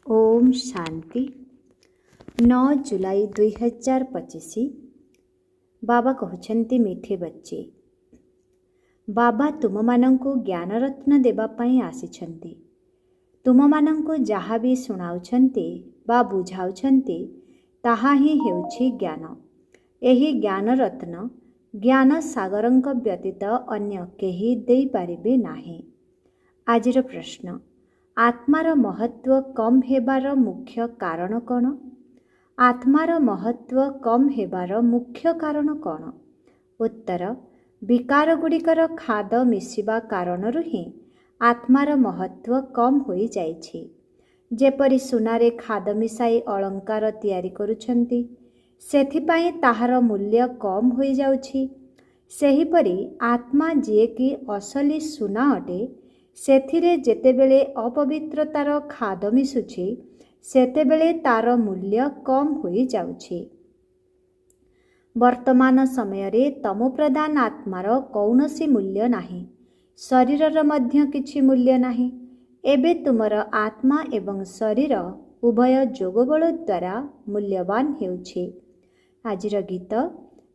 ओम शांति 9 जुलाई 2025। बाबा कहते मीठे बच्चे, बाबा तुम मानंकु ज्ञान रत्न देवा पई आसिछन्ति। तुम मानंकु जहा भी सुनाउछन्ति बा बुझाउछन्ति ताहा ही हेउछि ज्ञान। एही ज्ञान रत्न ज्ञान सागरंक व्यतीत अन्य केही देई पारिबे नाही। आजिर प्रश्न, आत्मार महत्व कम हेबार मुख्य कारण कौन? आत्मार महत्व कम हेबार मुख्य कारण कौन? उत्तर, विकार गुड़िकर खाद मिसिबा कारणरु ही आत्मार महत्व कम होई जाइछि। जेपरि सुनारे खाद मिसाई अलंकार तैयारी करुछन्ति, सेथिपाई ताहार मूल्य कम होई जाउछि। सेहिपरि आत्मा जे कि असली सुना अटे, सेथिरे जेतेबेले अपवित्रतार खाद मिसुछि सेतेबेले तार मूल्य कम होई जाउछि। वर्तमान समयरे तमोप्रधान आत्मार कौनसी मूल्य नाही, शरीरर मध्य किछि मूल्य नाही। एबे तुमर आत्मा एवं शरीर उभय जोगबल द्वारा मूल्यवान हेउछि। आजिर गीत,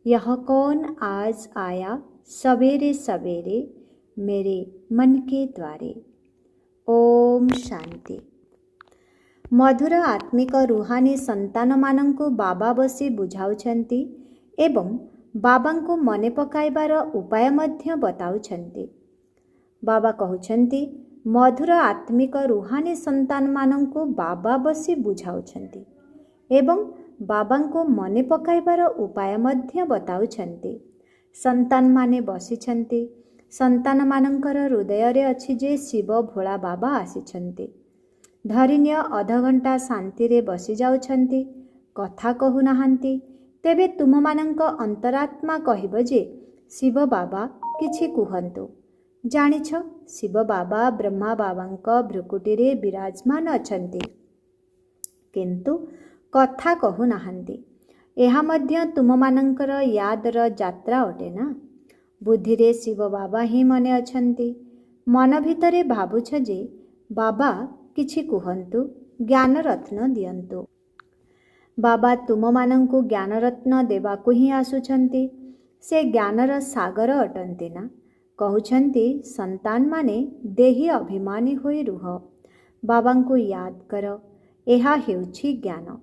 यह कौन आज आया सवेरे सवेरे मेरे मन के द्वारे। ओम शांति। मधुर आत्मिक रुहानी संतान मानंकु बाबा बसी बुझाउछन्ति एवं बाबांकु मने पकाइबार उपाय मध्य बताउछन्ति। बाबा कहउछन्ति मधुर आत्मिक रुहानी संतान मानंकु बाबा बसी बुझाउछन्ति एवं बाबांकु मने पकाइबार उपाय मध्य बताउछन्ति। संतान माने बसिछन्ति। संतान मानंकर हृदय रे अछि जे शिव भोला बाबा आसिछन्ति। धरिनिय अधघंटा शांति रे बसी जाउछन्ति, कथा कहु नाहंती। तेबे तुम मानंक अंतरात्मा कहिब जे शिव बाबा किछि कुहंतु। जानिछ, शिव बाबा ब्रह्मा बाबांक भ्रुकुटी रे विराजमान अछन्ति, किंतु कथा कहु नाहंती। एहा मध्य तुम मानंकर यादर यात्रा अटे ना। बुद्धि रे शिव बाबा ही मने अछन्ति। मन भितरे भाबुछ जे बाबा किछि कुहंतु, ज्ञान रत्न दियंतु। बाबा तुम मानंकु ज्ञान रत्न देवाकु ही आसुछन्ति। से ज्ञानर सागर अटन्ति ना। कहउछन्ति संतान माने देही अभिमानी होई रुह, बाबांकु याद कर, एहा हेउछि ज्ञान।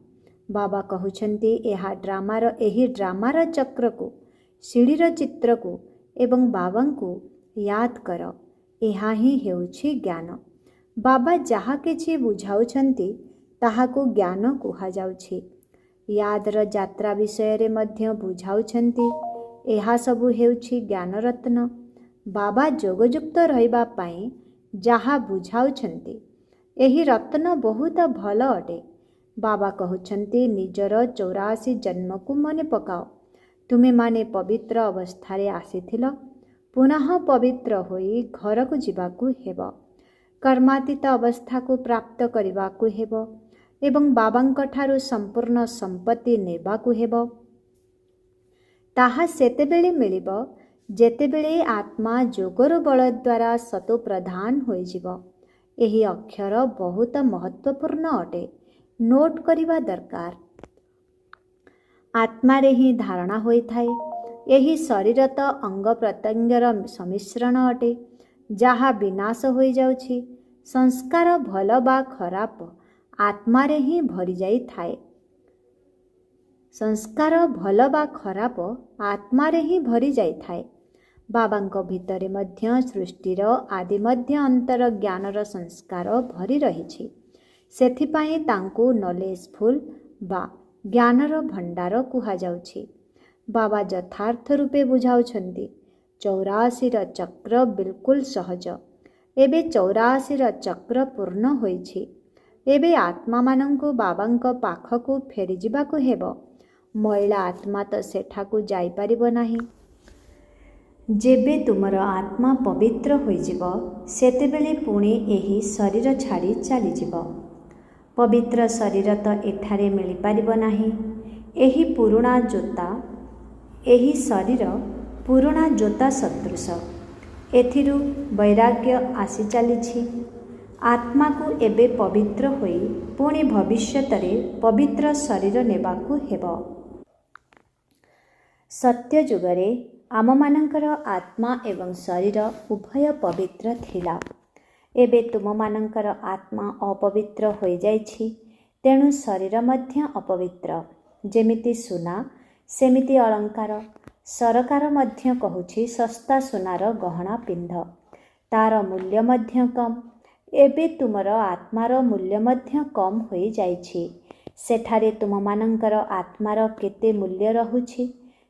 बाबा कहउछन्ति एही ड्रामार चक्रकु, सीढ़ीर चित्रकु एवं बाबांकु याद कर, एहा ही हेउछि ज्ञान। बाबा जहा किछि बुझाउछन्ति ताहाकु ज्ञान कुहा जाउछि। यादर यात्रा विषय रे मध्य बुझाउछन्ति, एहा सबु हेउछि ज्ञान रत्न। बाबा जोगयुक्त रहिबा पई जहा बुझाउछन्ति एही रत्न बहुत भल अटे। बाबा कहउछन्ति निजर 84 जन्मकु मने पकाओ। तुमे माने पवित्र अवस्था रे आसीथिल, पुनः पवित्र होई घरकु जिबाकु हेबो। कर्मातीत अवस्था को प्राप्त करिबाकु हेबो एवं बाबांक ठारु संपूर्ण संपत्ति नेबाकु हेबो। ताहा सेतेबेले मिलिबो जेतेबेले आत्मा जोगर बल द्वारा सतो प्रधान होई जिवो। एही अक्षर बहुत महत्वपूर्ण अटे, नोट करिबा दरकार। आत्मा रे ही धारणा होई थाए। एही शरीर तो अंग प्रत्यंगर समिश्रण अटे, जहा विनाश होई जाउछि। संस्कार भल बा खराप आत्मा रे ही भरी जाई थाए। संस्कार भल बा खराप आत्मा रे ही भरी जाई थाए। बाबांक भितरे मध्य सृष्टिर आदि मध्य अंतर ज्ञानर संस्कार भरी रहिछि। सेथिपाई तांकु नॉलेजफुल बा ज्ञानर भंडार कुहा जाउछि। बाबा यथार्थ रूपे बुझाउछन्ति 84 चक्र बिल्कुल सहज। एबे 84 चक्र पूर्ण होइछि। एबे आत्मा मानंकु बाबांक पाखकु फेरी जिबाकु हेबो। महिला आत्मा तो सेठाकु जाई पारिबो नाही। जेबे तुमर आत्मा पवित्र होई जिवो सेतेबेले पुणी एही शरीर छाड़ी चली जिवो। पवित्र शरीर तो एठारे मिली पारिबो नाही। एही पुरुणा जोता, एही शरीर पुरुणा जोता सदृश। एथिरु वैराग्य आसी चलीछि। ଆତ୍ମାକୁ ଏବେ ପବିତ୍ର ହୋଇ ପୁଣି ଭବିଷ୍ୟତରେ ପବିତ୍ର ଶରୀର ନେବାକୁ ହେବ। ସତ୍ୟ ଯୁଗରେ ଆମମାନଙ୍କର ଆତ୍ମା ଏବଂ ଶରୀର ଉଭୟ ପବିତ୍ର ଥିଲା। ଏବେ ତୁମମାନଙ୍କର ଆତ୍ମା ଅପବିତ୍ର ହୋଇଯାଇଛି, ତେଣୁ ଶରୀର ମଧ୍ୟ ଅପବିତ୍ର। ଯେମିତି ସୁନା ସେମିତି ଅଳଙ୍କାର। ସରକାର ମଧ୍ୟ କହୁଛି ଶସ୍ତା ସୁନାର ଗହଣା ପିନ୍ଧ, ତାର ମୂଲ୍ୟ ମଧ୍ୟ କମ୍। ଏବେ ତୁମର ଆତ୍ମାର ମୂଲ୍ୟ ମଧ୍ୟ କମ୍ ହୋଇଯାଇଛି। ସେଠାରେ ତୁମମାନଙ୍କର ଆତ୍ମାର କେତେ ମୂଲ୍ୟ ରହୁଛି?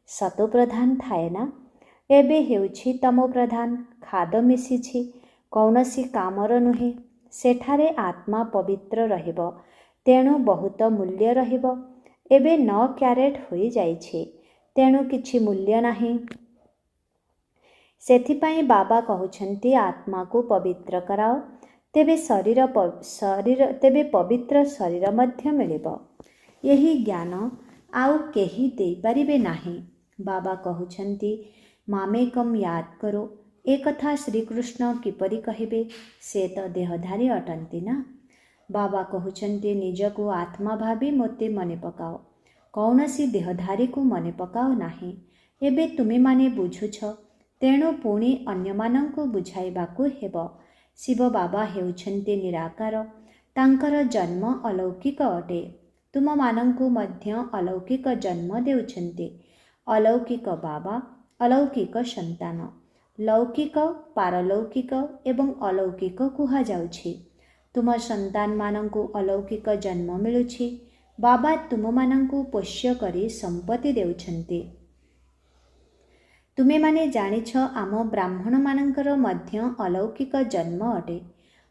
ସତୋପ୍ରଧାନ ଥାଏ ନା, ଏବେ ହେଉଛି ତମୋପ୍ରଧାନ। ଖାଦ ମିଶିଛି, କୌଣସି କାମର ନୁହେଁ। ସେଠାରେ ଆତ୍ମା ପବିତ୍ର ରହିବ, ତେଣୁ ବହୁତ ମୂଲ୍ୟ ରହିବ। ଏବେ 9 କ୍ୟାରେଟ୍ ହୋଇଯାଇଛି, ତେଣୁ କିଛି ମୂଲ୍ୟ ନାହିଁ। ସେଥିପାଇଁ ବାବା କହୁଛନ୍ତି ଆତ୍ମାକୁ ପବିତ୍ର କରାଅ, ତେବେ ପବିତ୍ର ଶରୀର ମଧ୍ୟ ମିଳିବ। ଏହି ଜ୍ଞାନ ଆଉ କେହି ଦେଇପାରିବେ ନାହିଁ। ବାବା କହୁଛନ୍ତି ମାମେକମ୍ ୟାଦ୍ କରୋ। ଏ କଥା ଶ୍ରୀକୃଷ୍ଣ କିପରି କହିବେ? ସେ ତ ଦେହଧାରୀ ଅଟନ୍ତି ନା। ବାବା କହୁଛନ୍ତି ନିଜକୁ ଆତ୍ମା ଭାବି ମୋତେ ମନେ ପକାଅ, କୌଣସି ଦେହଧାରୀକୁ ମନେ ପକାଅ ନାହିଁ। ଏବେ ତୁମେମାନେ ବୁଝୁଛ, ତେଣୁ ପୁଣି ଅନ୍ୟମାନଙ୍କୁ ବୁଝାଇବାକୁ ହେବ। ଶିବ ବାବା ହେଉଛନ୍ତି ନିରାକାର, ତାଙ୍କର ଜନ୍ମ ଅଲୌକିକ ଅଟେ। ତୁମମାନଙ୍କୁ ମଧ୍ୟ ଅଲୌକିକ ଜନ୍ମ ଦେଉଛନ୍ତି। ଅଲୌକିକ ବାବା, ଅଲୌକିକ ସନ୍ତାନ। ଲୌକିକ, ପାରଲୌକିକ ଏବଂ ଅଲୌକିକ କୁହାଯାଉଛି। ତୁମ ସନ୍ତାନମାନଙ୍କୁ ଅଲୌକିକ ଜନ୍ମ ମିଳୁଛି। ବାବା ତୁମମାନଙ୍କୁ ପୋଷ୍ୟ କରି ସମ୍ପତ୍ତି ଦେଉଛନ୍ତି। ତୁମେମାନେ ଜାଣିଛ ଆମ ବ୍ରାହ୍ମଣମାନଙ୍କର ମଧ୍ୟ ଅଲୌକିକ ଜନ୍ମ ଅଟେ।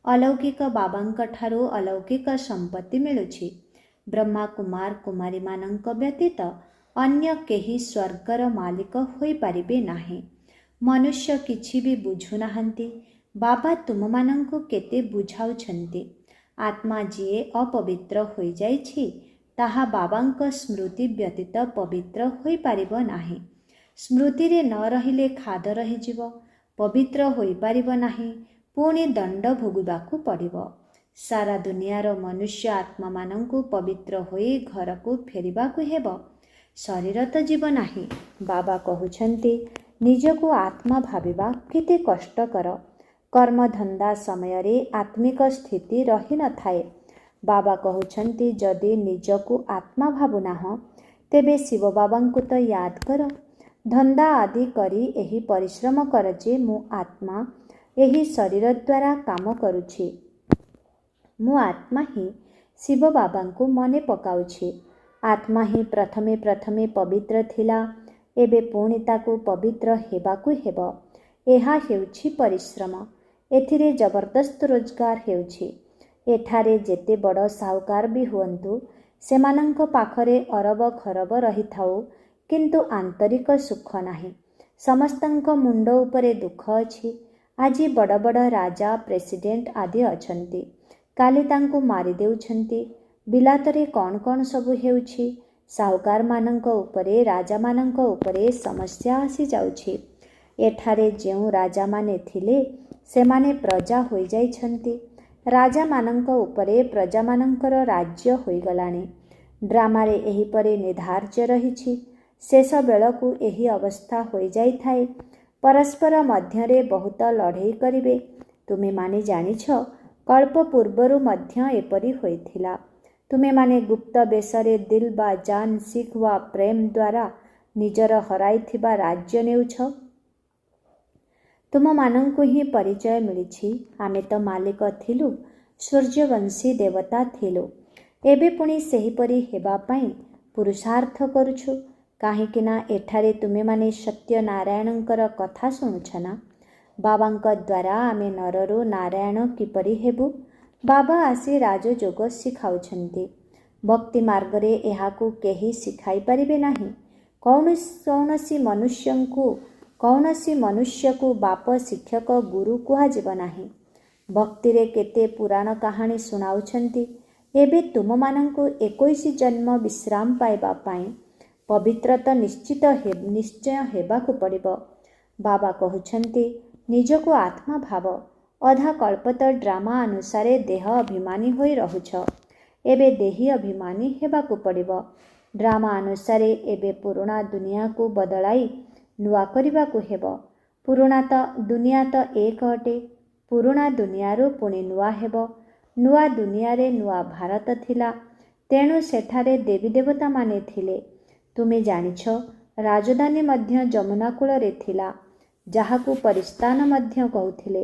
ଅଲୌକିକ ବାବାଙ୍କ ଠାରୁ ଅଲୌକିକ ସମ୍ପତ୍ତି ମିଳୁଛି। ବ୍ରହ୍ମା କୁମାର କୁମାରୀମାନଙ୍କ ବ୍ୟତୀତ ଅନ୍ୟ କେହି ସ୍ୱର୍ଗର ମାଲିକ ହୋଇପାରିବେ ନାହିଁ। ମନୁଷ୍ୟ କିଛି ବି ବୁଝୁନାହାନ୍ତି। ବାବା ତୁମମାନଙ୍କୁ କେତେ ବୁଝାଉଛନ୍ତି। ଆତ୍ମା ଯିଏ ଅପବିତ୍ର ହୋଇଯାଇଛି, ତାହା ବାବାଙ୍କ ସ୍ମୃତି ବ୍ୟତୀତ ପବିତ୍ର ହୋଇପାରିବ ନାହିଁ। ସ୍ମୃତିରେ ନ ରହିଲେ ଖାଦ ରହିଯିବ, ପବିତ୍ର ହୋଇପାରିବ ନାହିଁ, ପୁଣି ଦଣ୍ଡ ଭୋଗିବାକୁ ପଡ଼ିବ। ସାରା ଦୁନିଆର ମନୁଷ୍ୟ ଆତ୍ମାମାନଙ୍କୁ ପବିତ୍ର ହୋଇ ଘରକୁ ଫେରିବାକୁ ହେବ। ଶରୀର ତ ଯିବ ନାହିଁ। ବାବା କହୁଛନ୍ତି ନିଜକୁ ଆତ୍ମା ଭାବିବା କେତେ କଷ୍ଟକର। କର୍ମଧନ୍ଦା ସମୟରେ ଆତ୍ମିକ ସ୍ଥିତି ରହିନଥାଏ। ବାବା କହୁଛନ୍ତି ଯଦି ନିଜକୁ ଆତ୍ମା ଭାବୁନାହଁ, ତେବେ ଶିବ ବାବାଙ୍କୁ ତ ୟାଦ୍ କର। ଧନ୍ଦା ଆଦି କରି ଏହି ପରିଶ୍ରମ କର ଯେ ମୁଁ ଆତ୍ମା ଏହି ଶରୀର ଦ୍ୱାରା କାମ କରୁଛି। ମୁଁ ଆତ୍ମା ହିଁ ଶିବ ବାବାଙ୍କୁ ମନେ ପକାଉଛି। ଆତ୍ମା ହିଁ ପ୍ରଥମେ ପବିତ୍ର ଥିଲା, ଏବେ ପୁଣି ତାକୁ ପବିତ୍ର ହେବାକୁ ହେବ। ଏହା ହେଉଛି ପରିଶ୍ରମ। ଏଥିରେ ଜବରଦସ୍ତ ରୋଜଗାର ହେଉଛି। ଏଠାରେ ଯେତେ ବଡ଼ ସାହୁକାର ବି ହୁଅନ୍ତୁ, ସେମାନଙ୍କ ପାଖରେ ଅରବ ଖରବ ରହିଥାଉ, କିନ୍ତୁ ଆନ୍ତରିକ ସୁଖ ନାହିଁ। ସମସ୍ତଙ୍କ ମୁଣ୍ଡ ଉପରେ ଦୁଃଖ ଅଛି। ଆଜି ବଡ଼ ବଡ଼ ରାଜା, ପ୍ରେସିଡେଣ୍ଟ ଆଦି ଅଛନ୍ତି, କାଲି ତାଙ୍କୁ ମାରିଦେଉଛନ୍ତି। ବିଲାତରେ କ'ଣ କ'ଣ ସବୁ ହେଉଛି। ସାହୁକାରମାନଙ୍କ ଉପରେ, ରାଜାମାନଙ୍କ ଉପରେ ସମସ୍ୟା ଆସିଯାଉଛି। ଏଠାରେ ଯେଉଁ ରାଜାମାନେ ଥିଲେ, ସେମାନେ ପ୍ରଜା ହୋଇଯାଇଛନ୍ତି। ରାଜାମାନଙ୍କ ଉପରେ ପ୍ରଜାମାନଙ୍କର ରାଜ୍ୟ ହୋଇଗଲାଣି। ଡ୍ରାମାରେ ଏହିପରି ନିର୍ଦ୍ଧାର୍ଯ୍ୟ ରହିଛି। ଶେଷ ବେଳକୁ ଏହି ଅବସ୍ଥା ହୋଇଯାଇଥାଏ। ପରସ୍ପର ମଧ୍ୟରେ ବହୁତ ଲଢ଼େଇ କରିବେ। ତୁମେମାନେ ଜାଣିଛ, କଳ୍ପ ପୂର୍ବରୁ ମଧ୍ୟ ଏପରି ହୋଇଥିଲା। ତୁମେମାନେ ଗୁପ୍ତ ବେଶରେ ଦିଲ୍ ବା ଜାନ୍, ଶିଖ ବା ପ୍ରେମ ଦ୍ୱାରା ନିଜର ହରାଇଥିବା ରାଜ୍ୟ ନେଉଛ। ତୁମମାନଙ୍କୁ ହିଁ ପରିଚୟ ମିଳିଛି ଆମେ ତ ମାଲିକ ଥିଲୁ, ସୂର୍ଯ୍ୟବଂଶୀ ଦେବତା ଥିଲୁ। ଏବେ ପୁଣି ସେହିପରି ହେବା ପାଇଁ ପୁରୁଷାର୍ଥ କରୁଛୁ। କାହିଁକିନା ଏଠାରେ ତୁମେମାନେ ସତ୍ୟନାରାୟଣଙ୍କର କଥା ଶୁଣୁଛ ନା। ବାବାଙ୍କ ଦ୍ୱାରା ଆମେ ନରରୁ ନାରାୟଣ କିପରି ହେବୁ। ବାବା ଆସି ରାଜଯୋଗ ଶିଖାଉଛନ୍ତି। ଭକ୍ତି ମାର୍ଗରେ ଏହାକୁ କେହି ଶିଖାଇ ପାରିବେ ନାହିଁ। କୌଣସି ମନୁଷ୍ୟକୁ ବାପ, ଶିକ୍ଷକ, ଗୁରୁ କୁହାଯିବ ନାହିଁ। ଭକ୍ତିରେ କେତେ ପୁରାଣ କାହାଣୀ ଶୁଣାଉଛନ୍ତି। ଏବେ ତୁମମାନଙ୍କୁ 21 ଜନ୍ମ ବିଶ୍ରାମ ପାଇବା ପାଇଁ ପବିତ୍ରତା ନିଶ୍ଚୟ ହେବାକୁ ପଡ଼ିବ। ବାବା କହୁଛନ୍ତି ନିଜକୁ ଆତ୍ମା ଭାବ, ଅଧା କଳ୍ପ ତ ଡ୍ରାମା ଅନୁସାରେ ଦେହ ଅଭିମାନୀ ହୋଇ ରହୁଛ। ଏବେ ଦେହୀ ଅଭିମାନୀ ହେବାକୁ ପଡ଼ିବ। ଡ୍ରାମା ଅନୁସାରେ ଏବେ ପୁରୁଣା ଦୁନିଆକୁ ବଦଳାଇ ନୂଆ କରିବାକୁ ହେବ। ପୁରୁଣା ଦୁନିଆ ତ ଏକ ଅଟେ। ପୁରୁଣା ଦୁନିଆରୁ ପୁଣି ନୂଆ ହେବ। ନୂଆ ଦୁନିଆରେ ନୂଆ ଭାରତ ଥିଲା। ତେଣୁ ସେଠାରେ ଦେବୀ ଦେବତାମାନେ ଥିଲେ। ତୁମେ ଜାଣିଛ ରାଜଧାନୀ ମଧ୍ୟ ଯମୁନା କୂଳରେ ଥିଲା, ଯାହାକୁ ପରିସ୍ଥାନ ମଧ୍ୟ କହୁଥିଲେ।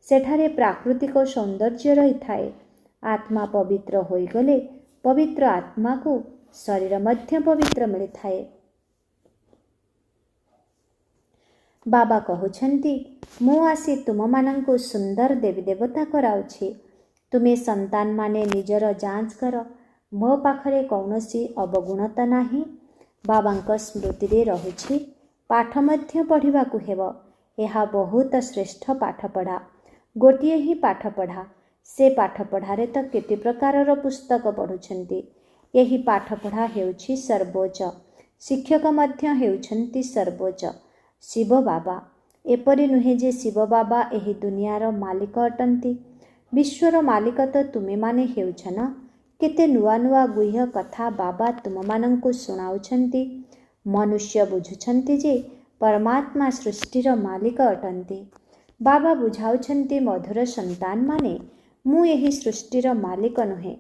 ସେଠାରେ ପ୍ରାକୃତିକ ସୌନ୍ଦର୍ଯ୍ୟ ରହିଥାଏ। ଆତ୍ମା ପବିତ୍ର ହୋଇଗଲେ ପବିତ୍ର ଆତ୍ମାକୁ ଶରୀର ମଧ୍ୟ ପବିତ୍ର ମିଳିଥାଏ। ବାବା କହୁଛନ୍ତି, ମୁଁ ଆସି ତୁମମାନଙ୍କୁ ସୁନ୍ଦର ଦେବୀ ଦେବତା କରାଉଛି। ତୁମେ ସନ୍ତାନମାନେ ନିଜର ଯାଞ୍ଚ କର। ମୋ ପାଖରେ କୌଣସି ଅବଗୁଣତା ନାହିଁ। ବାବାଙ୍କ ସ୍ମୃତିରେ ରହୁଛି। ପାଠ ମଧ୍ୟ ପଢ଼ିବାକୁ ହେବ। ଏହା ବହୁତ ଶ୍ରେଷ୍ଠ ପାଠପଢ଼ା। ଗୋଟିଏ ହିଁ ପାଠପଢ଼ା। ସେ ପାଠପଢ଼ାରେ ତ କେତେ ପ୍ରକାରର ପୁସ୍ତକ ପଢ଼ୁଛନ୍ତି। ଏହି ପାଠପଢ଼ା ହେଉଛି ସର୍ବୋଚ୍ଚ। ଶିକ୍ଷକ ମଧ୍ୟ ହେଉଛନ୍ତି ସର୍ବୋଚ୍ଚ, ଶିବ ବାବା। ଏପରି ନୁହେଁ ଯେ ଶିବ ବାବା ଏହି ଦୁନିଆର ମାଲିକ ଅଟନ୍ତି। ବିଶ୍ୱର ମାଲିକ ତ ତୁମେମାନେ ହେଉଛ ନା। କେତେ ନୂଆ ନୂଆ ଗୁହ୍ୟ କଥା ବାବା ତୁମମାନଙ୍କୁ ଶୁଣାଉଛନ୍ତି। ମନୁଷ୍ୟ ବୁଝୁଛନ୍ତି ଯେ ପରମାତ୍ମା ସୃଷ୍ଟିର ମାଲିକ ଅଟନ୍ତି। ବାବା ବୁଝାଉଛନ୍ତି, ମଧୁର ସନ୍ତାନମାନେ, ମୁଁ ଏହି ସୃଷ୍ଟିର ମାଲିକ ନୁହେଁ।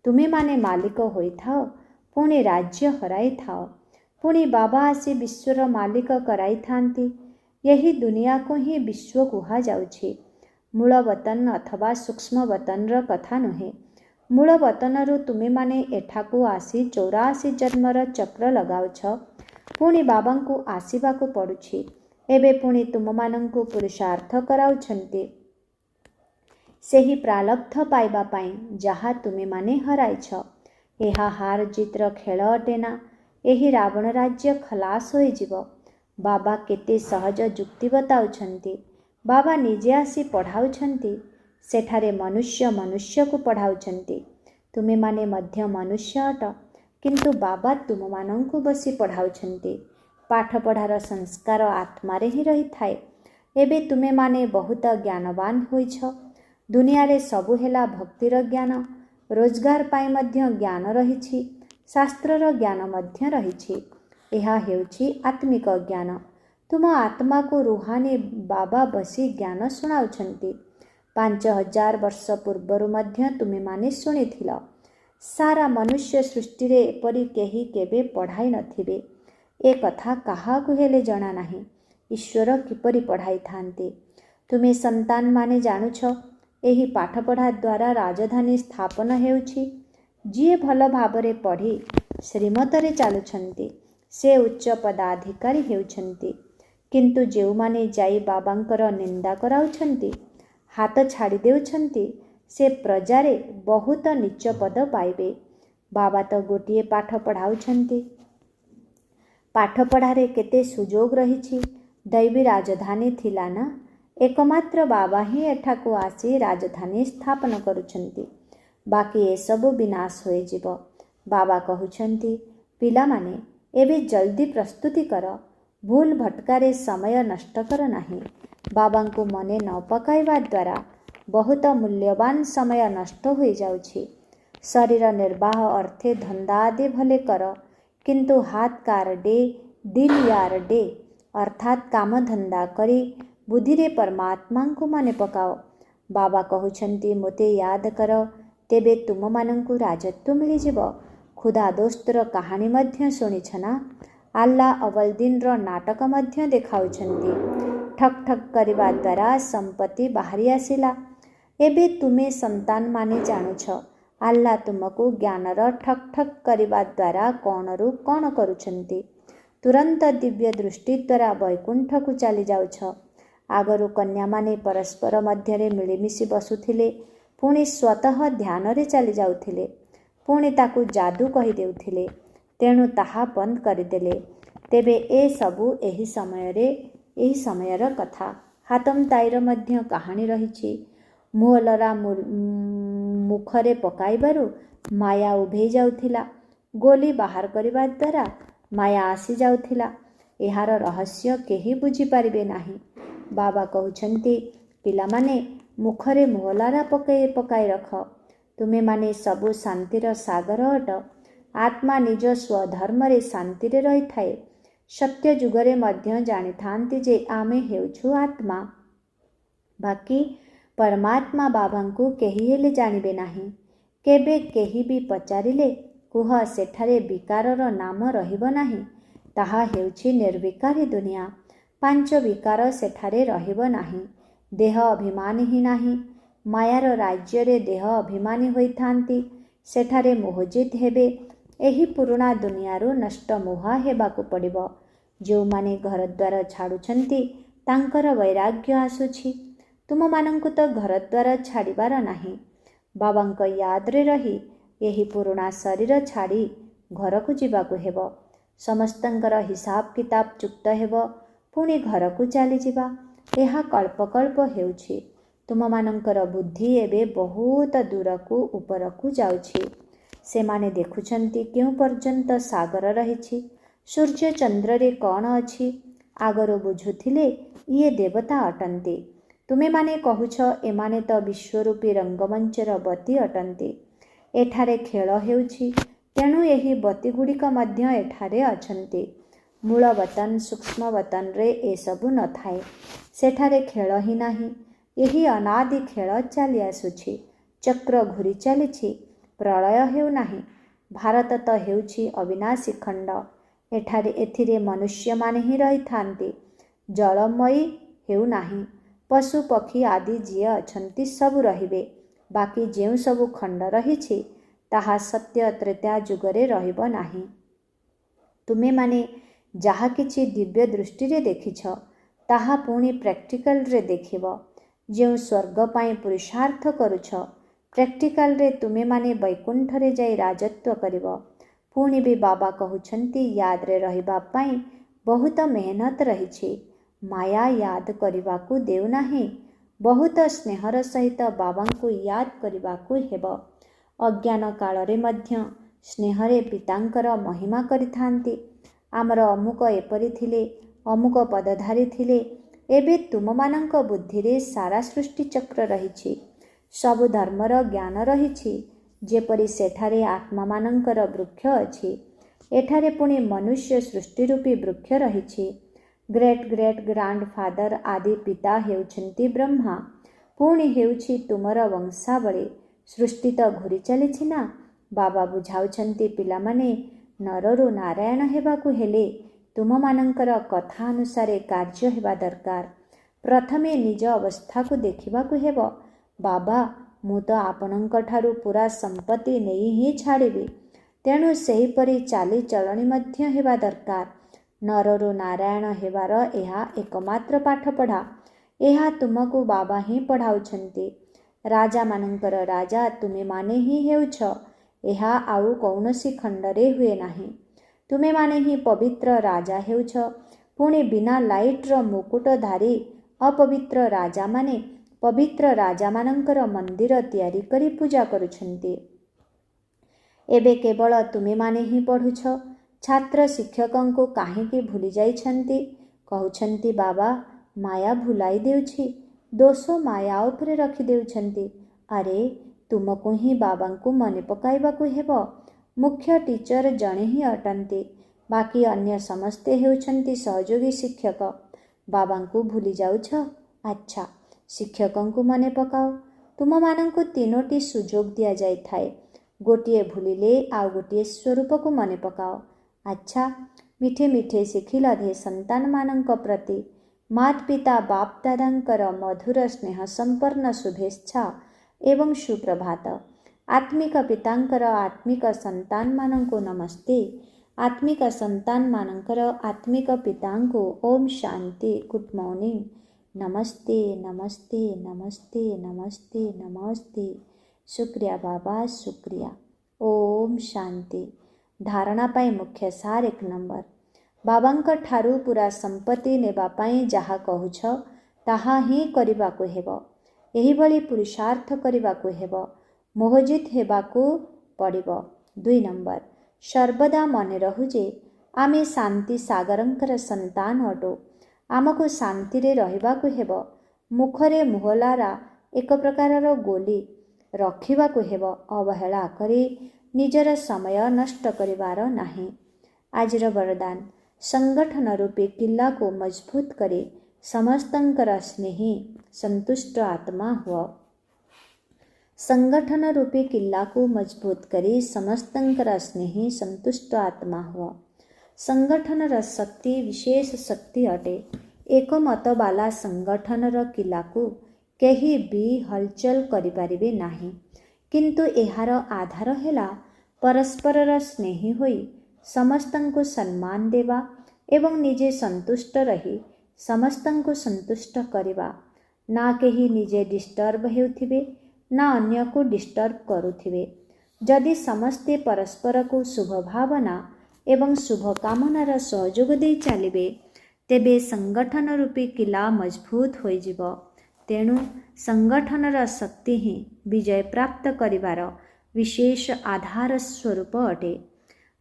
ତୁମେମାନେ ମାଲିକ ହୋଇଥାଅ, ପୁଣି ରାଜ୍ୟ ହରାଇଥାଅ। ପୁଣି ବାବା ଆସି ବିଶ୍ୱର ମାଲିକ କରାଇଥାନ୍ତି। ଏହି ଦୁନିଆକୁ ହିଁ ବିଶ୍ୱ କୁହାଯାଉଛି। ମୂଳ ବତନ ଅଥବା ସୂକ୍ଷ୍ମ ବତନର କଥା ନୁହେଁ। ମୂଳ ବତନରୁ ତୁମେମାନେ ଏଠାକୁ ଆସି 84 ଜନ୍ମର ଚକ୍ର ଲଗାଉଛ। ପୁଣି ବାବାଙ୍କୁ ଆସିବାକୁ ପଡ଼ୁଛି। ଏବେ ପୁଣି ତୁମମାନଙ୍କୁ ପୁରୁଷାର୍ଥ କରାଉଛନ୍ତି ସେହି ପ୍ରାଲବ୍ଧ ପାଇବା ପାଇଁ ଯାହା ତୁମେମାନେ ହରାଇଛ। ଏହା ହାର ଜିତ୍ର ଖେଳ ଅଟେ ନା। ଏହି ରାବଣ ରାଜ୍ୟ ଖଲାସ ହୋଇଯିବ। ବାବା କେତେ ସହଜ ଯୁକ୍ତି ବତାଉଛନ୍ତି। ବାବା ନିଜେ ଆସି ପଢ଼ାଉଛନ୍ତି। ସେଠାରେ ମନୁଷ୍ୟ ମନୁଷ୍ୟକୁ ପଢ଼ାଉଛନ୍ତି। ତୁମେମାନେ ମଧ୍ୟ ମନୁଷ୍ୟ ଅଟ, କିନ୍ତୁ ବାବା ତୁମମାନଙ୍କୁ ବସି ପଢ଼ାଉଛନ୍ତି। ପାଠପଢ଼ାର ସଂସ୍କାର ଆତ୍ମାରେ ହିଁ ରହିଥାଏ। ଏବେ ତୁମେମାନେ ବହୁତ ଜ୍ଞାନବାନ ହୋଇଛ। ଦୁନିଆରେ ସବୁ ହେଲା ଭକ୍ତିର ଜ୍ଞାନ। ରୋଜଗାର ପାଇଁ ମଧ୍ୟ ଜ୍ଞାନ ରହିଛି। ଶାସ୍ତ୍ରର ଜ୍ଞାନ ମଧ୍ୟ ରହିଛି। ଏହା ହେଉଛି ଆତ୍ମିକ ଜ୍ଞାନ। ତୁମ ଆତ୍ମାକୁ ରୁହାନୀ ବାବା ବସି ଜ୍ଞାନ ଶୁଣାଉଛନ୍ତି। 5000 ବର୍ଷ ପୂର୍ବରୁ ମଧ୍ୟ ତୁମେମାନେ ଶୁଣିଥିଲ। ସାରା ମନୁଷ୍ୟ ସୃଷ୍ଟିରେ ଏପରି କେହି କେବେ ପଢ଼ାଇ ନଥିବେ। ଏ କଥା କାହାକୁ ହେଲେ ଜଣା ନାହିଁ। ଈଶ୍ୱର କିପରି ପଢ଼ାଇଥାନ୍ତି। ତୁମେ ସନ୍ତାନମାନେ ଜାଣୁଛ, ଏହି ପାଠପଢ଼ା ଦ୍ୱାରା ରାଜଧାନୀ ସ୍ଥାପନ ହେଉଛି। ଯିଏ ଭଲ ଭାବରେ ପଢ଼ି ଶ୍ରୀମତରେ ଚାଲୁଛନ୍ତି, ସେ ଉଚ୍ଚ ପଦାଧିକାରୀ ହେଉଛନ୍ତି। କିନ୍ତୁ ଯେଉଁମାନେ ଯାଇ ବାବାଙ୍କର ନିନ୍ଦା କରାଉଛନ୍ତି, ହାତ ଛାଡ଼ି ଦେଉଛନ୍ତି, ସେ ପ୍ରଜାରେ ବହୁତ ନୀଚ ପଦ ପାଇବେ। ବାବା ତ ଗୋଟିଏ ପାଠ ପଢ଼ାଉଛନ୍ତି। ପାଠପଢ଼ାରେ କେତେ ସୁଯୋଗ ରହିଛି। ଦୈବୀ ରାଜଧାନୀ ଥିଲା ନା। ଏକମାତ୍ର ବାବା ହିଁ ଏଠାକୁ ଆସି ରାଜଧାନୀ ସ୍ଥାପନ କରୁଛନ୍ତି। ବାକି ଏସବୁ ବିନାଶ ହୋଇଯିବ। ବାବା କହୁଛନ୍ତି, ପିଲାମାନେ, ଏବେ ଜଲ୍ଦି ପ୍ରସ୍ତୁତି କର। ଭୁଲ ଭଟକାରେ ସମୟ ନଷ୍ଟ କର ନାହିଁ। ବାବାଙ୍କୁ ମନେ ନ ପକାଇବା ଦ୍ୱାରା ବହୁତ ମୂଲ୍ୟବାନ ସମୟ ନଷ୍ଟ ହୋଇଯାଉଛି। ଶରୀର ନିର୍ବାହ ଅର୍ଥେ ଧନ୍ଦା ଆଦି ଭଲେ କର, କିନ୍ତୁ ହାତ କାର ଡେ ଦିଲ ୟାର ଡେ, ଅର୍ଥାତ୍ କାମଧନ୍ଦା କରି ବୁଦ୍ଧିରେ ପରମାତ୍ମାଙ୍କୁ ମନେ ପକାଅ। ବାବା କହୁଛନ୍ତି, ମୋତେ ୟାଦ କର, ତେବେ ତୁମମାନଙ୍କୁ ରାଜତ୍ୱ ମିଳିଯିବ। ଖୁଦା ଦୋସ୍ତର କାହାଣୀ ମଧ୍ୟ ଶୁଣିଛ ନା। ଆଲ୍ଲା ଅବଲଦିନର ନାଟକ ମଧ୍ୟ ଦେଖାଉଛନ୍ତି। ଠକ୍ ଠକ୍ କରିବା ଦ୍ୱାରା ସମ୍ପତ୍ତି ବାହାରି ଆସିଲା। ଏବେ ତୁମେ ସନ୍ତାନମାନେ ଜାଣୁଛ, ଆଲ୍ଲା ତୁମକୁ ଜ୍ଞାନର ଠକ୍ ଠକ୍ କରିବା ଦ୍ୱାରା କ'ଣରୁ କ'ଣ କରୁଛନ୍ତି। ତୁରନ୍ତ ଦିବ୍ୟ ଦୃଷ୍ଟି ଦ୍ୱାରା ବୈକୁଣ୍ଠକୁ ଚାଲିଯାଉଛ। ଆଗରୁ କନ୍ୟାମାନେ ପରସ୍ପର ମଧ୍ୟରେ ମିଳିମିଶି ବସୁଥିଲେ, ପୁଣି ସ୍ୱତଃ ଧ୍ୟାନରେ ଚାଲି ଯାଉଥିଲେ, ପୁଣି ତାକୁ ଯାଦୁ କହିଦେଉଥିଲେ। ତେଣୁ ତାହା ବନ୍ଦ କରିଦେଲେ। ତେବେ ଏସବୁ ଏହି ସମୟର କଥା। ହାତମ ତାଇର ମଧ୍ୟ କାହାଣୀ ରହିଛି। ମୁଅଲରା ମୁଖରେ ପକାଇବାରୁ ମାୟା ଉଭେଇ ଯାଉଥିଲା। ଗୋଲି ବାହାର କରିବା ଦ୍ୱାରା ମାୟା ଆସିଯାଉଥିଲା। ଏହାର ରହସ୍ୟ କେହି ବୁଝିପାରିବେ ନାହିଁ। ବାବା କହୁଛନ୍ତି, ପିଲାମାନେ, ମୁଖରେ ମୁହଲାରା ପକାଇ ପକାଇ ରଖ। ତୁମେମାନେ ସବୁ ଶାନ୍ତିର ସାଗର ଅଟ। ଆତ୍ମା ନିଜ ସ୍ୱଧର୍ମରେ ଶାନ୍ତିରେ ରହିଥାଏ। ସତ୍ୟ ଯୁଗରେ ମଧ୍ୟ ଜାଣିଥାନ୍ତି ଯେ ଆମେ ହେଉଛୁ ଆତ୍ମା। ବାକି ପରମାତ୍ମା ବାବାଙ୍କୁ କେହି ହେଲେ ଜାଣିବେ ନାହିଁ। କେବେ କେହି ବି ପଚାରିଲେ କୁହ ସେଠାରେ ବିକାରର ନାମ ରହିବ ନାହିଁ। ତାହା ହେଉଛି ନିର୍ବିକାରୀ ଦୁନିଆ। ପାଞ୍ଚ ବିକାର ସେଠାରେ ରହିବ ନାହିଁ। ଦେହ ଅଭିମାନୀ ହିଁ ନାହିଁ। ମାୟାର ରାଜ୍ୟରେ ଦେହ ଅଭିମାନୀ ହୋଇଥାନ୍ତି। ସେଠାରେ ମୋହଜିତ ହେବେ। ଏହି ପୁରୁଣା ଦୁନିଆରୁ ନଷ୍ଟ ମୁହା ହେବାକୁ ପଡ଼ିବ। ଯେଉଁମାନେ ଘରଦ୍ୱାର ଛାଡ଼ୁଛନ୍ତି ତାଙ୍କର ବୈରାଗ୍ୟ ଆସୁଛି। ତୁମମାନଙ୍କୁ ତ ଘରଦ୍ୱାର ଛାଡ଼ିବାର ନାହିଁ। ବାବାଙ୍କ ୟାଦରେ ରହି ଏହି ପୁରୁଣା ଶରୀର ଛାଡ଼ି ଘରକୁ ଯିବାକୁ ହେବ। ସମସ୍ତଙ୍କର ହିସାବ କିତାବ ଚୁକ୍ତ ହେବ। ପୁଣି ଘରକୁ ଚାଲିଯିବା। ଏହା କଳ୍ପକଳ୍ପ ହେଉଛି। ତୁମମାନଙ୍କର ବୁଦ୍ଧି ଏବେ ବହୁତ ଦୂରକୁ ଉପରକୁ ଯାଉଛି। ସେମାନେ ଦେଖୁଛନ୍ତି କେଉଁ ପର୍ଯ୍ୟନ୍ତ ସାଗର ରହିଛି। ସୂର୍ଯ୍ୟ ଚନ୍ଦ୍ରରେ କ'ଣ ଅଛି। ଆଗରୁ ବୁଝୁଥିଲେ ଇଏ ଦେବତା ଅଟନ୍ତି। ତୁମେମାନେ କହୁଛ ଏମାନେ ତ ବିଶ୍ୱରୂପୀ ରଙ୍ଗମଞ୍ଚର ବତୀ ଅଟନ୍ତି। ଏଠାରେ ଖେଳ ହେଉଛି। ତେଣୁ ଏହି ବତୀଗୁଡ଼ିକ ମଧ୍ୟ ଏଠାରେ ଅଛନ୍ତି। ମୂଳ ବତନ ସୂକ୍ଷ୍ମ ବତନରେ ଏସବୁ ନଥାଏ। ସେଠାରେ ଖେଳ ହିଁ ନାହିଁ। ଏହି ଅନାଦି ଖେଳ ଚାଲି ଆସୁଛି। ଚକ୍ର ଘୂରି ଚାଲିଛି। ପ୍ରଳୟ ହେଉନାହିଁ। ଭାରତ ତ ହେଉଛି ଅବିନାଶୀ ଖଣ୍ଡ। ଏଥିରେ ମନୁଷ୍ୟମାନେ ହିଁ ରହିଥାନ୍ତି। ଜଳମୟୀ ହେଉନାହିଁ। ପଶୁ ପକ୍ଷୀ ଆଦି ଯିଏ ଅଛନ୍ତି ସବୁ ରହିବେ। ବାକି ଯେଉଁ ସବୁ ଖଣ୍ଡ ରହିଛି ତାହା ସତ୍ୟ ତ୍ରେତା ଯୁଗରେ ରହିବ ନାହିଁ। ତୁମେମାନେ ଯାହା କିଛି ଦିବ୍ୟ ଦୃଷ୍ଟିରେ ଦେଖିଛ ତାହା ପୁଣି ପ୍ରାକ୍ଟିକାଲରେ ଦେଖିବ। ଯେଉଁ ସ୍ୱର୍ଗ ପାଇଁ ପୁରୁଷାର୍ଥ କରୁଛ ପ୍ରାକ୍ଟିକାଲରେ ତୁମେମାନେ ବୈକୁଣ୍ଠରେ ଯାଇ ରାଜତ୍ୱ କରିବ। ପୁଣି ବି ବାବା କହୁଛନ୍ତି ୟାଦରେ ରହିବା ପାଇଁ ବହୁତ ମେହନତ ରହିଛି। ମାୟା ୟାଦ କରିବାକୁ ଦେଉନାହିଁ। ବହୁତ ସ୍ନେହର ସହିତ ବାବାଙ୍କୁ ୟାଦ କରିବାକୁ ହେବ। ଅଜ୍ଞାନ କାଳରେ ମଧ୍ୟ ସ୍ନେହରେ ପିତାଙ୍କର ମହିମା କରିଥାନ୍ତି। ଆମର ଅମୁକ ଏପରି ଥିଲେ, ଅମୁକ ପଦଧାରୀ ଥିଲେ। ଏବେ ତୁମମାନଙ୍କ ବୁଦ୍ଧିରେ ସାରା ସୃଷ୍ଟିଚକ୍ର ରହିଛି। ସବୁ ଧର୍ମର ଜ୍ଞାନ ରହିଛି। ଯେପରି ସେଠାରେ ଆତ୍ମାମାନଙ୍କର ବୃକ୍ଷ ଅଛି ଏଠାରେ ପୁଣି ମନୁଷ୍ୟ ସୃଷ୍ଟିରୂପୀ ବୃକ୍ଷ ରହିଛି। ଗ୍ରେଟ୍ ଗ୍ରେଟ୍ ଗ୍ରାଣ୍ଡ ଫାଦର ଆଦି ପିତା ହେଉଛନ୍ତି ବ୍ରହ୍ମା। ପୁଣି ହେଉଛି ତୁମର ବଂଶାବଳୀ। ସୃଷ୍ଟି ତ ଘୂରି ଚାଲିଛି ନା। ବାବା ବୁଝାଉଛନ୍ତି ପିଲାମାନେ ନରରୁ ନାରାୟଣ ହେବାକୁ ହେଲେ ତୁମମାନଙ୍କର କଥା ଅନୁସାରେ କାର୍ଯ୍ୟ ହେବା ଦରକାର। ପ୍ରଥମେ ନିଜ ଅବସ୍ଥାକୁ ଦେଖିବାକୁ ହେବ। ବାବା ମୁଁ ତ ଆପଣଙ୍କଠାରୁ ପୁରା ସମ୍ପତ୍ତି ନେଇ ହିଁ ଛାଡ଼ିବି। ତେଣୁ ସେହିପରି ଚାଲିଚଳଣି ମଧ୍ୟ ହେବା ଦରକାର। ନରରୁ ନାରାୟଣ ହେବାର ଏହା ଏକମାତ୍ର ପାଠପଢ଼ା। ଏହା ତୁମକୁ ବାବା ହିଁ ପଢ଼ାଉଛନ୍ତି। ରାଜାମାନଙ୍କର ରାଜା ତୁମେମାନେ ହିଁ ହେଉଛ। ଏହା ଆଉ କୌଣସି ଖଣ୍ଡରେ ହୁଏ ନାହିଁ। ତୁମେମାନେ ହିଁ ପବିତ୍ର ରାଜା ହେଉଛ। ପୁଣି ବିନା ଲାଇଟ୍ର ମୁକୁଟଧାରୀ ଅପବିତ୍ର ରାଜାମାନେ ପବିତ୍ର ରାଜାମାନଙ୍କର ମନ୍ଦିର ତିଆରି କରି ପୂଜା କରୁଛନ୍ତି। ଏବେ କେବଳ ତୁମେମାନେ ହିଁ ପଢ଼ୁଛ। ଛାତ୍ର ଶିକ୍ଷକଙ୍କୁ କାହିଁକି ଭୁଲି ଯାଇଛନ୍ତି? କହୁଛନ୍ତି ବାବା ମାୟା ଭୁଲାଇ ଦେଉଛି। ଦୋଷ ମାୟା ଉପରେ ରଖିଦେଉଛନ୍ତି। ଆରେ ତୁମକୁ ହିଁ ବାବାଙ୍କୁ ମନେ ପକାଇବାକୁ ହେବ। ମୁଖ୍ୟ ଟିଚର ଜଣେ ହିଁ ଅଟନ୍ତି। ବାକି ଅନ୍ୟ ସମସ୍ତେ ହେଉଛନ୍ତି ସହଯୋଗୀ ଶିକ୍ଷକ। ବାବାଙ୍କୁ ଭୁଲି ଯାଉଛ? ଆଚ୍ଛା ଶିକ୍ଷକଙ୍କୁ ମନେ ପକାଅ। ତୁମମାନଙ୍କୁ ତିନୋଟି ସୁଯୋଗ ଦିଆଯାଇଥାଏ। ଗୋଟିଏ ଭୁଲିଲେ ଆଉ ଗୋଟିଏ ସ୍ୱରୂପକୁ ମନେ ପକାଅ। ଆଚ୍ଛା ମିଠେ ମିଠେ ଶିଖିଲ ଧେ ସନ୍ତାନମାନଙ୍କ ପ୍ରତି ମାତ ପିତା ବାପ ଦାଦାଙ୍କର ମଧୁର ସ୍ନେହ ସମ୍ପନ୍ନ ଶୁଭେଚ୍ଛା ଏବଂ ସୁପ୍ରଭାତ। ଆତ୍ମିକ ପିତାଙ୍କର ଆତ୍ମିକ ସନ୍ତାନମାନଙ୍କୁ ନମସ୍ତେ। ଆତ୍ମିକ ସନ୍ତାନମାନଙ୍କର ଆତ୍ମିକ ପିତାଙ୍କୁ ଓମ୍ ଶାନ୍ତି ଗୁଡ୍ ମର୍ଣ୍ଣିଂ। ନମସ୍ତେ ନମସ୍ତେ ନମସ୍ତେ ନମସ୍ତେ ନମସ୍ତେ। ଶୁକ୍ରିୟା ବାବା ଶୁକ୍ରିୟା। ଓମ୍ ଶାନ୍ତି। ଧାରଣା ପାଇଁ ମୁଖ୍ୟ ସାର 1 ନମ୍ବର। ବାବାଙ୍କ ଠାରୁ ପୁରା ସମ୍ପତ୍ତି ନେବା ପାଇଁ ଯାହା କହୁଛ ତାହା ହିଁ କରିବାକୁ ହେବ। ଏହିଭଳି ପୁରୁଷାର୍ଥ କରିବାକୁ ହେବ। ମୋହଜିତ ହେବାକୁ ପଡ଼ିବ। 2 ନମ୍ବର। ସର୍ବଦା ମନେ ରହୁ ଯେ ଆମେ ଶାନ୍ତି ସାଗରଙ୍କର ସନ୍ତାନ ଅଟୁ। ଆମକୁ ଶାନ୍ତିରେ ରହିବାକୁ ହେବ। ମୁଖରେ ମୁହଲାରା ଏକ ପ୍ରକାରର ଗୋଲି ରଖିବାକୁ ହେବ। ଅବହେଳା କରି ନିଜର ସମୟ ନଷ୍ଟ କରିବାର ନାହିଁ। ଆଜିର ବରଦାନ, ସଂଗଠନ ରୂପୀ କିଲ୍ଲାକୁ ମଜବୁତ କରି ସମସ୍ତଙ୍କର ସ୍ନେହୀ ସନ୍ତୁଷ୍ଟ ଆତ୍ମା ହୁଅ। ସଂଗଠନ ରୂପୀ କିଲ୍ଲାକୁ ମଜବୁତ କରି ସମସ୍ତଙ୍କର ସ୍ନେହୀ ସନ୍ତୁଷ୍ଟ ଆତ୍ମା ହୁଅ। ସଂଗଠନର ଶକ୍ତି ବିଶେଷ ଶକ୍ତି ଅଟେ। ଏକମତ ବାଲା ସଂଗଠନର କିଲ୍ଲାକୁ କେହି ବି ହଲଚଲ କରିପାରିବେ ନାହିଁ। କିନ୍ତୁ ଏହାର ଆଧାର ହେଲା ପରସ୍ପରର ସ୍ନେହୀ ହୋଇ ସମସ୍ତଙ୍କୁ ସମ୍ମାନ ଦେବା ଏବଂ ନିଜେ ସନ୍ତୁଷ୍ଟ ରହି ସମସ୍ତଙ୍କୁ ସନ୍ତୁଷ୍ଟ କରିବା। ନା କେହି ନିଜେ ଡିଷ୍ଟର୍ବ ହେଉଥିବେ, ନା ଅନ୍ୟକୁ ଡିଷ୍ଟର୍ବ କରୁଥିବେ। ଯଦି ସମସ୍ତେ ପରସ୍ପରକୁ ଶୁଭ ଭାବନା ଏବଂ ଶୁଭ କାମନାର ସହଯୋଗ ଦେଇ ଚାଲିବେ, ତେବେ ସଂଗଠନ ରୂପୀ କିଲ୍ଲା ମଜବୁତ ହୋଇଯିବ। ତେଣୁ ସଂଗଠନର ଶକ୍ତି ହିଁ ବିଜୟ ପ୍ରାପ୍ତ କରିବାର ବିଶେଷ ଆଧାର ସ୍ୱରୂପ ଅଟେ।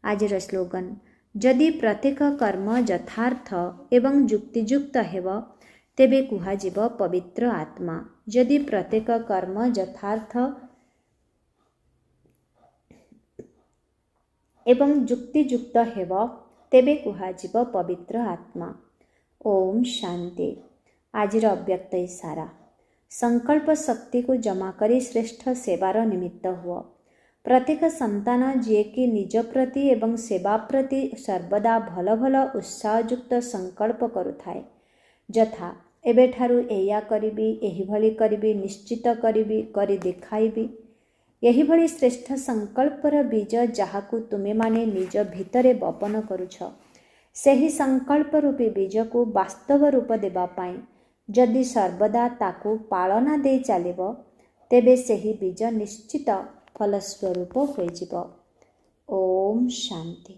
ଆଜିର ସ୍ଲୋଗାନ, ଯଦି ପ୍ରତ୍ୟେକ କର୍ମ ଯଥାର୍ଥ ଏବଂ ଯୁକ୍ତିଯୁକ୍ତ ହେବ, ତେବେ କୁହାଯିବ ପବିତ୍ର ଆତ୍ମା। ଯଦି ପ୍ରତ୍ୟେକ କର୍ମ ଯଥାର୍ଥ ଏବଂ ଯୁକ୍ତିଯୁକ୍ତ ହେବ, ତେବେ କୁହାଯିବ ପବିତ୍ର ଆତ୍ମା। ଓମ୍ ଶାନ୍ତି। ଆଜିର ଅବ୍ୟକ୍ତ ଇସାରା, ସଂକଳ୍ପ ଶକ୍ତିକୁ ଜମା କରି ଶ୍ରେଷ୍ଠ ସେବାର ନିମିତ୍ତ ହୁଅ। ପ୍ରତ୍ୟେକ ସନ୍ତାନ ଯିଏକି ନିଜ ପ୍ରତି ଏବଂ ସେବା ପ୍ରତି ସର୍ବଦା ଭଲ ଭଲ ଉତ୍ସାହଯୁକ୍ତ ସଂକଳ୍ପ କରୁଥାଏ, ଯଥା ଏବେଠାରୁ ଏଇଆ କରିବି, ଏହିଭଳି କରିବି, ନିଶ୍ଚିତ କରିବି, କରି ଦେଖାଇବି। ଏହିଭଳି ଶ୍ରେଷ୍ଠ ସଂକଳ୍ପର ବୀଜ ଯାହାକୁ ତୁମେମାନେ ନିଜ ଭିତରେ ବପନ କରୁଛ, ସେହି ସଂକଳ୍ପ ରୂପୀ ବୀଜକୁ ବାସ୍ତବ ରୂପ ଦେବା ପାଇଁ ଯଦି ସର୍ବଦା ତାକୁ ପାଳନା ଦେଇ ଚାଲିବ, ତେବେ ସେହି ବୀଜ ନିଶ୍ଚିତ ଫଳସ୍ୱରୂପ ହୋଇଯିବ। ଓମ୍ ଶାନ୍ତି।